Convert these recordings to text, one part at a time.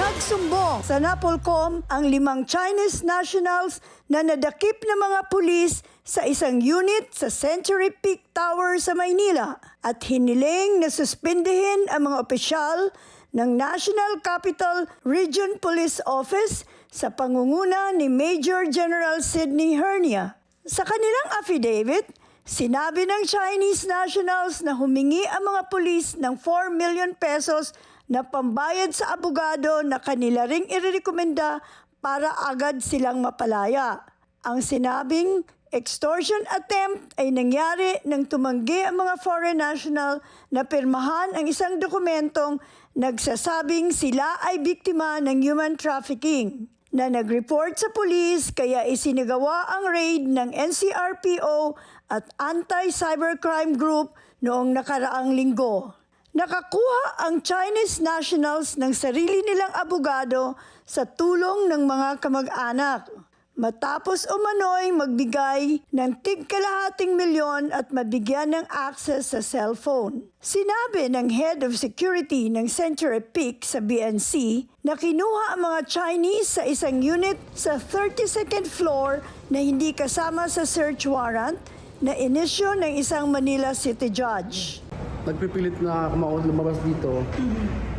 Nagsumbong sa Napolcom ang 5 Chinese nationals na nadakip na mga pulis sa isang unit sa Century Peak Tower sa Maynila at hiniling na suspindihin ang mga opisyal ng National Capital Region Police Office sa pangunguna ni Major General Sidney Hernia. Sa kanilang affidavit, sinabi ng Chinese nationals na humingi ang mga pulis ng 4 million pesos na pambayad sa abogado na kanila ring irerekomenda para agad silang mapalaya. Ang sinabing extortion attempt ay nangyari nang tumanggi ang mga foreign national na pirmahan ang isang dokumentong nagsasabing sila ay biktima ng human trafficking na nag-report sa pulis kaya isinagawa ang raid ng NCRPO at Anti-Cybercrime Group noong nakaraang linggo. Nakakuha ang Chinese nationals ng sarili nilang abogado sa tulong ng mga kamag-anak. Matapos umano'y magbigay ng tig-1 milyon at mabigyan ng access sa cellphone. Sinabi ng Head of Security ng Century Peak sa BNC na kinuha ang mga Chinese sa isang unit sa 32nd floor na hindi kasama sa search warrant na inisyu ng isang Manila City Judge. Nagpipilit na kumaod lumabas dito.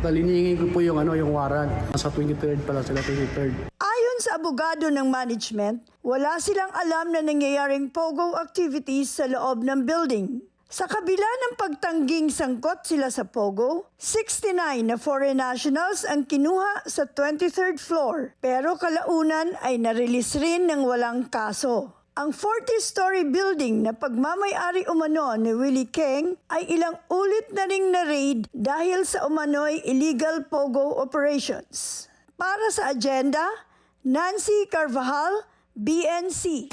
Taliningin ko po yung warrant. Sa 23rd pala sila, 23rd. Ayon sa abogado ng management, wala silang alam na nangyayaring pogo activities sa loob ng building. Sa kabila ng pagtangging sangkot sila sa pogo, 69 na foreign nationals ang kinuha sa 23rd floor, pero kalaunan ay narelease rin ng walang kaso. Ang 40-story building na pagmamay-ari umano ni Willie Keng ay ilang ulit na ring na-raid dahil sa umano'y illegal pogo operations. Para sa agenda, Nancy Carvajal, BNC.